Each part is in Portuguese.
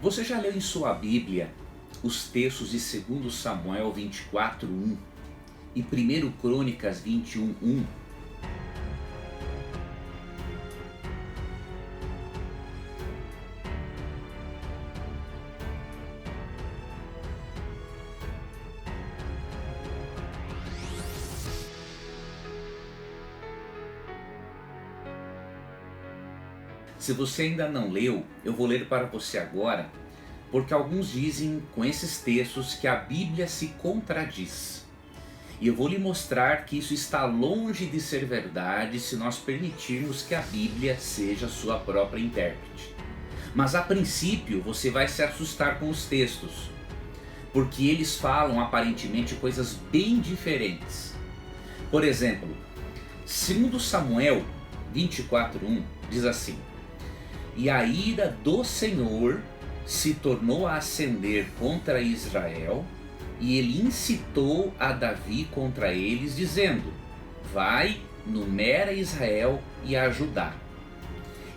Você já leu em sua Bíblia os textos de 2 Samuel 24:1 e 1 Crônicas 21:1? Se você ainda não leu, eu vou ler para você agora, porque alguns dizem com esses textos que a Bíblia se contradiz. E eu vou lhe mostrar que isso está longe de ser verdade se nós permitirmos que a Bíblia seja sua própria intérprete. Mas a princípio você vai se assustar com os textos, porque eles falam aparentemente coisas bem diferentes. Por exemplo, 2 Samuel 24:1 diz assim: "E a ira do Senhor se tornou a acender contra Israel, e ele incitou a Davi contra eles, dizendo: vai, numera Israel e a Judá."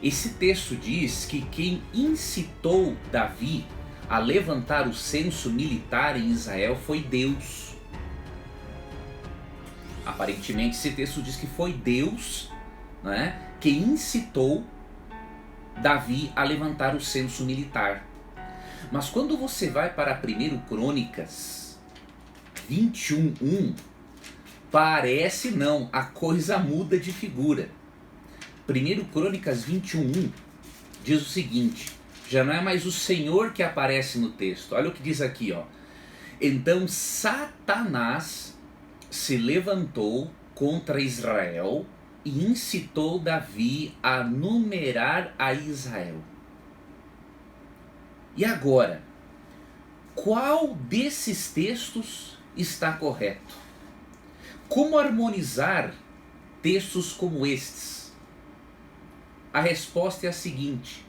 Esse texto diz que quem incitou Davi a levantar o censo militar em Israel foi Deus. Aparentemente esse texto diz que foi Deus, né, quem incitou Davi a levantar o censo militar. Mas quando você vai para 1 Crônicas 21:1, parece não, a coisa muda de figura. 1 Crônicas 21:1 diz o seguinte, já não é mais o Senhor que aparece no texto. Olha o que diz aqui, ó. Então Satanás se levantou contra Israel e incitou Davi a numerar a Israel. E agora, qual desses textos está correto? Como harmonizar textos como estes? A resposta é a seguinte: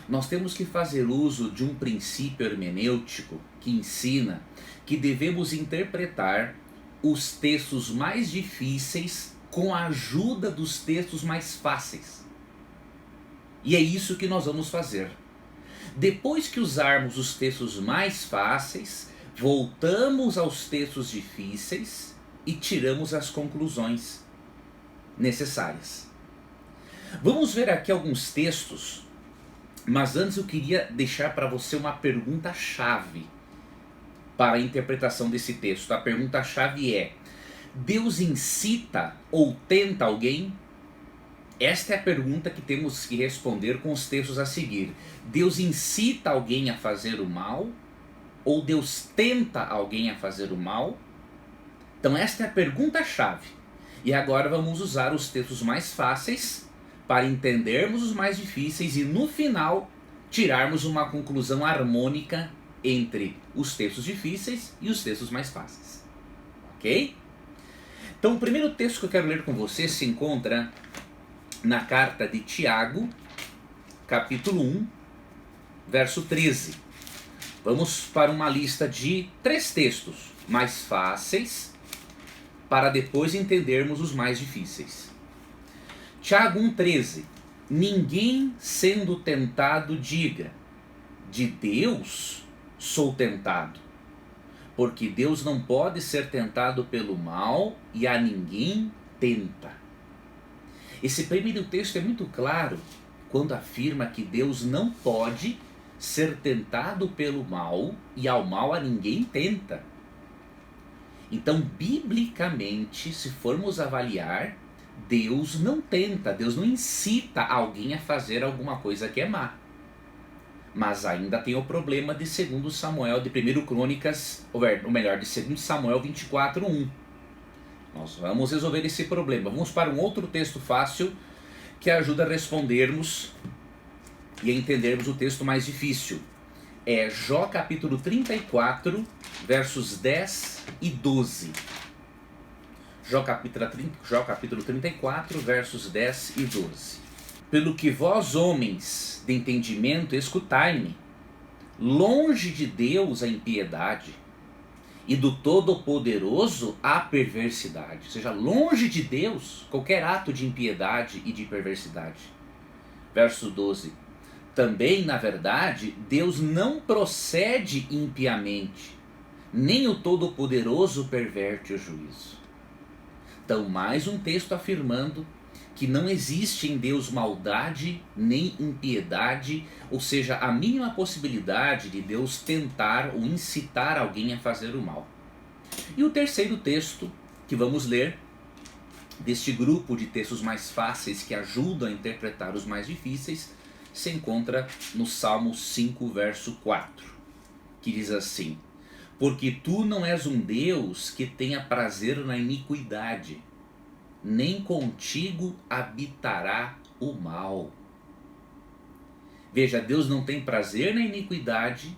nós temos que fazer uso de um princípio hermenêutico que ensina que devemos interpretar os textos mais difíceis com a ajuda dos textos mais fáceis. E é isso que nós vamos fazer. Depois que usarmos os textos mais fáceis, voltamos aos textos difíceis e tiramos as conclusões necessárias. Vamos ver aqui alguns textos, mas antes eu queria deixar para você uma pergunta-chave para a interpretação desse texto. A pergunta-chave é: Deus incita ou tenta alguém? Esta é a pergunta que temos que responder com os textos a seguir. Deus incita alguém a fazer o mal? Ou Deus tenta alguém a fazer o mal? Então esta é a pergunta-chave. E agora vamos usar os textos mais fáceis para entendermos os mais difíceis e no final tirarmos uma conclusão harmônica entre os textos difíceis e os textos mais fáceis. Ok? Então o primeiro texto que eu quero ler com você se encontra na carta de Tiago, capítulo 1, verso 13. Vamos para uma lista de 3 textos mais fáceis, para depois entendermos os mais difíceis. Tiago 1,13. Ninguém sendo tentado diga: de Deus sou tentado. Porque Deus não pode ser tentado pelo mal e a ninguém tenta. Esse primeiro texto é muito claro quando afirma que Deus não pode ser tentado pelo mal e ao mal a ninguém tenta. Então, biblicamente, se formos avaliar, Deus não tenta, Deus não incita alguém a fazer alguma coisa que é má. Mas ainda tem o problema de 2 Samuel, de 1 Crônicas, ou melhor, de 2 Samuel 24:1. Nós vamos resolver esse problema. Vamos para um outro texto fácil que ajuda a respondermos e a entendermos o texto mais difícil. É Jó capítulo 34, versos 10 e 12. Jó capítulo 34, versos 10 e 12. Pelo que vós, homens de entendimento, escutai-me. Longe de Deus a impiedade, e do Todo-Poderoso a perversidade. Ou seja, longe de Deus qualquer ato de impiedade e de perversidade. Verso 12. Também, na verdade, Deus não procede impiamente, nem o Todo-Poderoso perverte o juízo. Então, mais um texto afirmando que não existe em Deus maldade nem impiedade, ou seja, a mínima possibilidade de Deus tentar ou incitar alguém a fazer o mal. E o terceiro texto que vamos ler, deste grupo de textos mais fáceis que ajudam a interpretar os mais difíceis, se encontra no Salmo 5, verso 4, que diz assim: porque tu não és um Deus que tenha prazer na iniquidade, nem contigo habitará o mal. Veja, Deus não tem prazer na iniquidade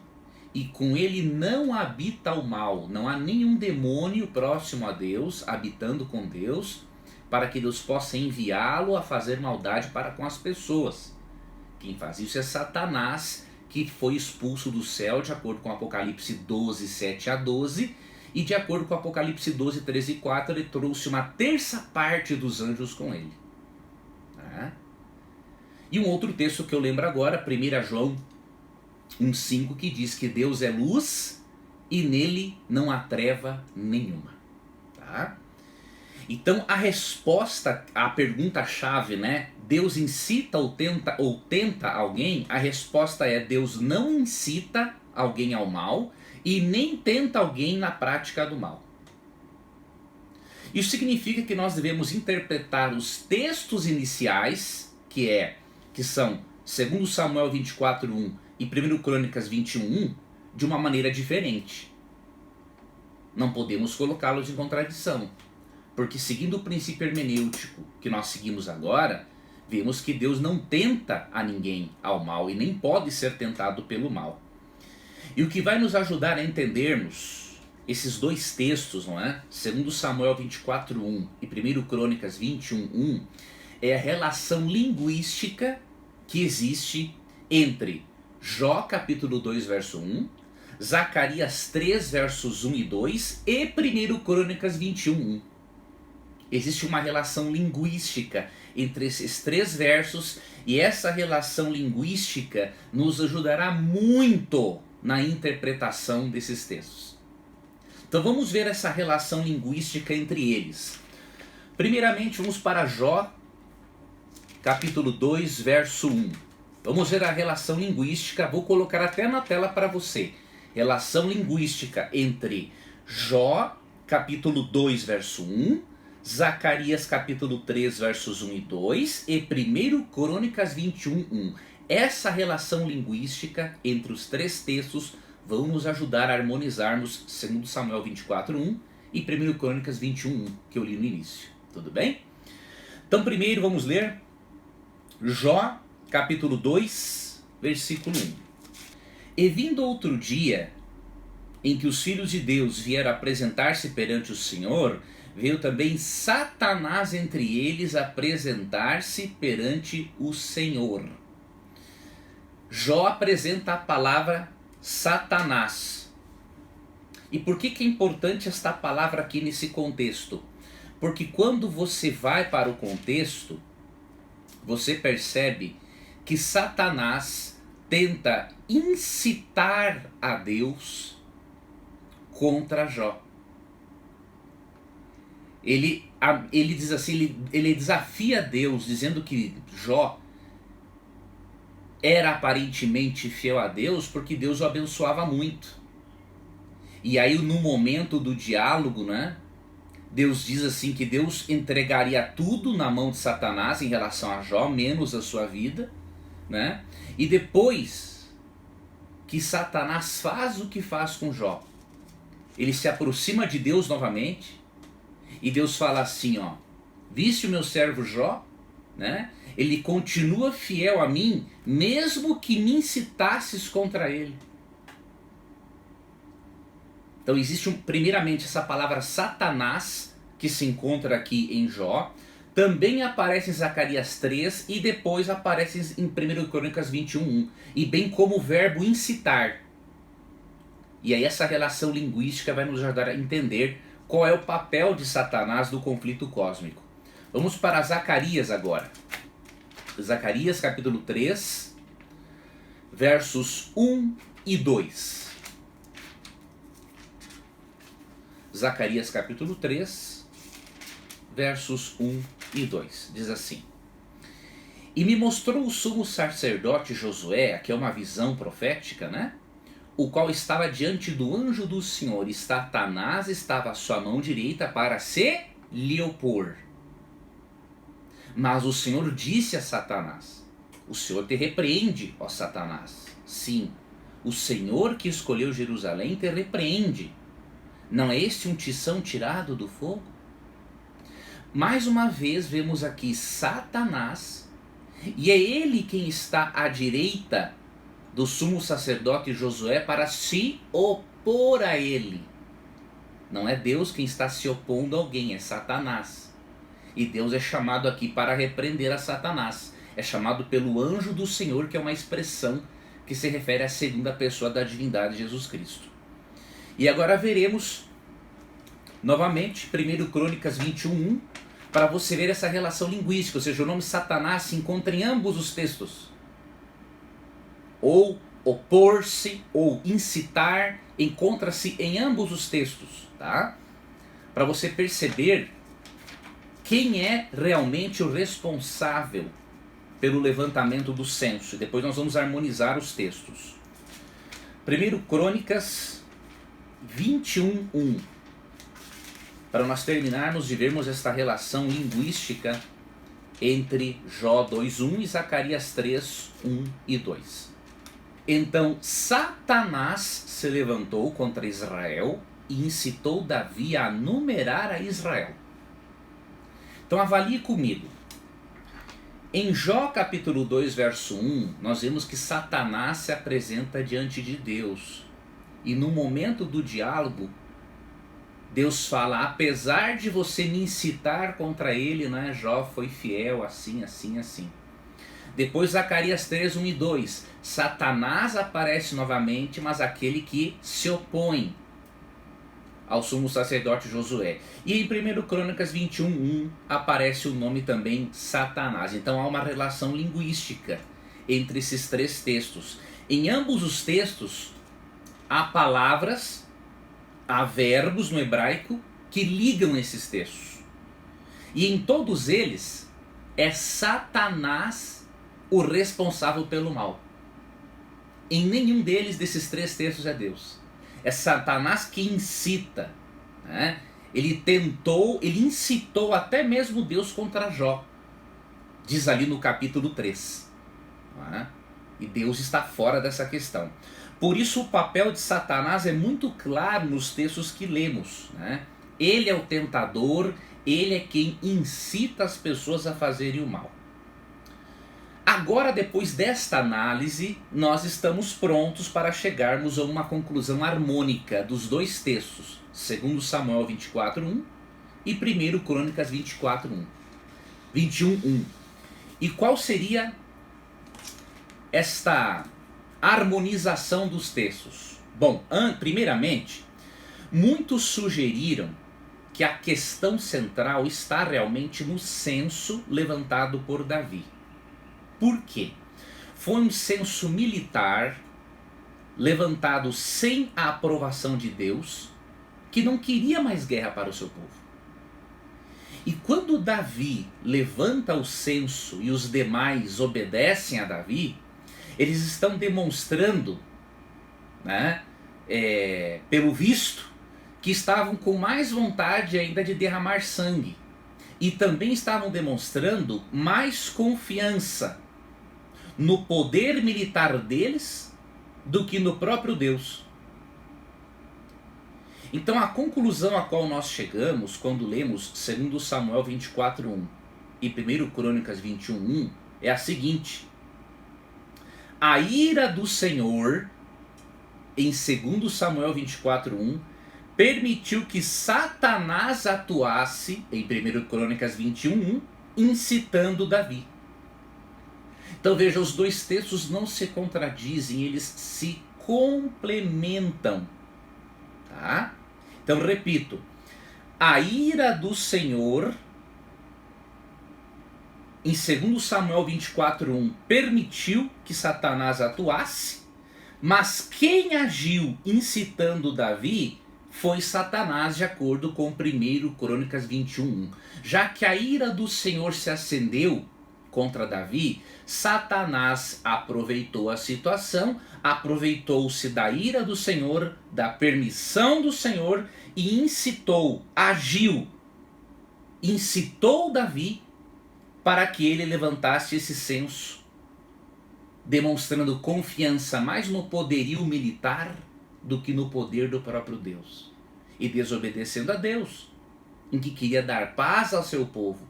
e com ele não habita o mal. Não há nenhum demônio próximo a Deus, habitando com Deus, para que Deus possa enviá-lo a fazer maldade para com as pessoas. Quem faz isso é Satanás, que foi expulso do céu de acordo com Apocalipse 12, 7 a 12, e de acordo com Apocalipse 12, 13 e 4, ele trouxe uma terça parte dos anjos com ele. E um outro texto que eu lembro agora, 1 João 1,5, que diz que Deus é luz e nele não há treva nenhuma. Tá? Então a resposta à pergunta-chave, né? Deus incita ou tenta alguém? A resposta é: Deus não incita alguém ao mal e nem tenta alguém na prática do mal. Isso significa que nós devemos interpretar os textos iniciais, que são 2 Samuel 24:1 e 1 Crônicas 21:1, de uma maneira diferente. Não podemos colocá-los em contradição, porque seguindo o princípio hermenêutico que nós seguimos agora, vemos que Deus não tenta a ninguém ao mal e nem pode ser tentado pelo mal. E o que vai nos ajudar a entendermos esses dois textos, não é? 2 Samuel 24:1 e 1 Crônicas 21:1, é a relação linguística que existe entre Jó capítulo 2 verso 1, Zacarias 3 versos 1 e 2 e 1 Crônicas 21:1. Existe uma relação linguística entre esses três versos, e essa relação linguística nos ajudará muito na interpretação desses textos. Então vamos ver essa relação linguística entre eles. Primeiramente vamos para Jó, capítulo 2, verso 1. Vamos ver a relação linguística, vou colocar até na tela para você. Relação linguística entre Jó, capítulo 2, verso 1, Zacarias capítulo 3, versos 1 e 2 e 1 Crônicas 21:1. Essa relação linguística entre os três textos vão nos ajudar a harmonizarmos 2 Samuel 24:1 e 1 Crônicas 21:1, que eu li no início. Tudo bem? Então primeiro vamos ler Jó capítulo 2, versículo 1. E vindo outro dia, em que os filhos de Deus vieram apresentar-se perante o Senhor, veio também Satanás entre eles apresentar-se perante o Senhor. Jó apresenta a palavra Satanás. E por que é importante esta palavra aqui nesse contexto? Porque quando você vai para o contexto, você percebe que Satanás tenta incitar a Deus contra Jó. Ele diz assim, ele desafia Deus, dizendo que Jó era aparentemente fiel a Deus porque Deus o abençoava muito. E aí no momento do diálogo, né, Deus diz assim que Deus entregaria tudo na mão de Satanás em relação a Jó, menos a sua vida, né? E depois que Satanás faz o que faz com Jó, ele se aproxima de Deus novamente, e Deus fala assim, ó: viste o meu servo Jó, né? Ele continua fiel a mim, mesmo que me incitasses contra ele. Então existe primeiramente essa palavra Satanás, que se encontra aqui em Jó, também aparece em Zacarias 3 e depois aparece em 1 Crônicas 21:1, e bem como o verbo incitar. E aí essa relação linguística vai nos ajudar a entender qual é o papel de Satanás no conflito cósmico. Vamos para Zacarias agora. Zacarias capítulo 3, versos 1 e 2. Zacarias capítulo 3, versos 1 e 2. Diz assim: E me mostrou o sumo sacerdote Josué, que é uma visão profética, né? O qual estava diante do anjo do Senhor, e Satanás estava à sua mão direita para se lhe opor. Mas o Senhor disse a Satanás: O Senhor te repreende, ó Satanás. Sim, o Senhor que escolheu Jerusalém te repreende. Não é este um tição tirado do fogo? Mais uma vez vemos aqui Satanás, e é ele quem está à direita do sumo sacerdote Josué para se opor a ele. Não é Deus quem está se opondo a alguém, é Satanás. E Deus é chamado aqui para repreender a Satanás. É chamado pelo anjo do Senhor, que é uma expressão que se refere à segunda pessoa da divindade, Jesus Cristo. E agora veremos novamente 1 Crônicas 21:1, para você ver essa relação linguística, ou seja, o nome Satanás se encontra em ambos os textos. Ou opor-se, ou incitar, encontra-se em ambos os textos, tá? Para você perceber quem é realmente o responsável pelo levantamento do censo. E depois nós vamos harmonizar os textos. 1 Crônicas 21:1, para nós terminarmos de vermos esta relação linguística entre Jó 2:1 e Zacarias 3:1 e 2. Então Satanás se levantou contra Israel e incitou Davi a numerar a Israel. Então avalie comigo. Em Jó capítulo 2, verso 1, nós vemos que Satanás se apresenta diante de Deus. E no momento do diálogo, Deus fala: apesar de você me incitar contra ele, né, Jó foi fiel, assim, assim, assim. Depois Zacarias 3, 1 e 2, Satanás aparece novamente, mas aquele que se opõe ao sumo sacerdote Josué. E em 1 Crônicas 21:1 aparece o nome também Satanás. Então há uma relação linguística entre esses três textos. Em ambos os textos há palavras, há verbos no hebraico que ligam esses textos. E em todos eles é Satanás o responsável pelo mal. Em nenhum desses três textos é Deus. É Satanás que incita, né? Ele incitou até mesmo Deus contra Jó. Diz ali no capítulo 3. Né? E Deus está fora dessa questão. Por isso o papel de Satanás é muito claro nos textos que lemos. Né? Ele é o tentador, ele é quem incita as pessoas a fazerem o mal. Agora, depois desta análise, nós estamos prontos para chegarmos a uma conclusão harmônica dos dois textos, 2 Samuel 24:1 e 1 Crônicas 21:1. E qual seria esta harmonização dos textos? Bom, primeiramente, muitos sugeriram que a questão central está realmente no censo levantado por Davi. Por quê? Foi um censo militar levantado sem a aprovação de Deus, que não queria mais guerra para o seu povo. E quando Davi levanta o censo e os demais obedecem a Davi, eles estão demonstrando, né, pelo visto, que estavam com mais vontade ainda de derramar sangue. E também estavam demonstrando mais confiança no poder militar deles do que no próprio Deus. Então a conclusão a qual nós chegamos quando lemos 2 Samuel 24:1 e 1 Crônicas 21:1 é a seguinte: a ira do Senhor, em 2 Samuel 24:1, permitiu que Satanás atuasse, em 1 Crônicas 21:1, incitando Davi. Então veja, os dois textos não se contradizem, eles se complementam. Tá? Então repito, a ira do Senhor em 2 Samuel 24:1, permitiu que Satanás atuasse, mas quem agiu incitando Davi foi Satanás, de acordo com 1 Crônicas 21:1. Já que a ira do Senhor se acendeu contra Davi, Satanás aproveitou a situação, aproveitou-se da ira do Senhor, da permissão do Senhor e incitou Davi para que ele levantasse esse censo, demonstrando confiança mais no poderio militar do que no poder do próprio Deus, e desobedecendo a Deus, em que queria dar paz ao seu povo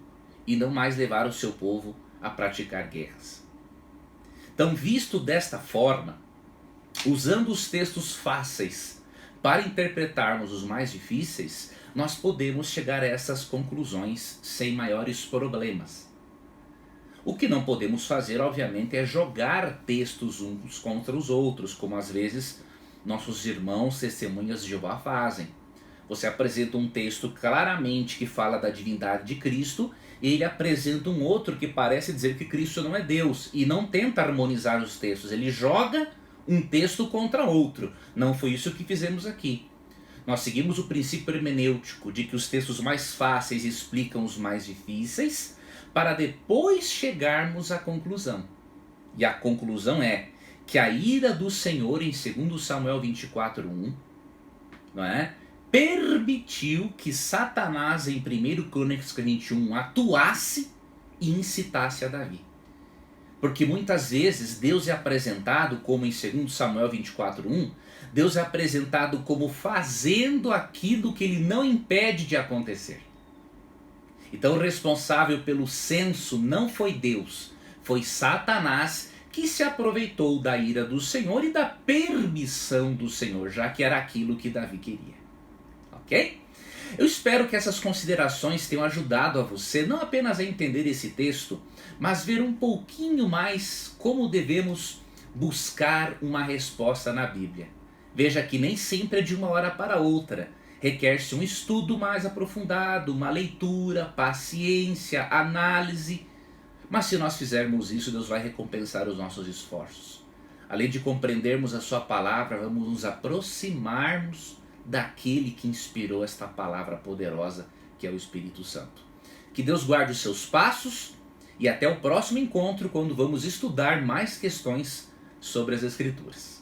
e não mais levar o seu povo a praticar guerras. Então, visto desta forma, usando os textos fáceis para interpretarmos os mais difíceis, nós podemos chegar a essas conclusões sem maiores problemas. O que não podemos fazer, obviamente, é jogar textos uns contra os outros, como às vezes nossos irmãos testemunhas de Jeová fazem. Você apresenta um texto claramente que fala da divindade de Cristo, e ele apresenta um outro que parece dizer que Cristo não é Deus, e não tenta harmonizar os textos, ele joga um texto contra outro. Não foi isso que fizemos aqui. Nós seguimos o princípio hermenêutico de que os textos mais fáceis explicam os mais difíceis, para depois chegarmos à conclusão. E a conclusão é que a ira do Senhor, em 2 Samuel 24:1, não é? Permitiu que Satanás, em 1 Crônicas 21, atuasse e incitasse a Davi. Porque muitas vezes Deus é apresentado, como em 2 Samuel 24:1, Deus é apresentado como fazendo aquilo que ele não impede de acontecer. Então o responsável pelo censo não foi Deus, foi Satanás, que se aproveitou da ira do Senhor e da permissão do Senhor, já que era aquilo que Davi queria. Ok? Eu espero que essas considerações tenham ajudado a você não apenas a entender esse texto, mas ver um pouquinho mais como devemos buscar uma resposta na Bíblia. Veja que nem sempre é de uma hora para outra. Requer-se um estudo mais aprofundado, uma leitura, paciência, análise. Mas se nós fizermos isso, Deus vai recompensar os nossos esforços. Além de compreendermos a sua palavra, vamos nos aproximarmos daquele que inspirou esta palavra poderosa, que é o Espírito Santo. Que Deus guarde os seus passos e até o próximo encontro, quando vamos estudar mais questões sobre as Escrituras.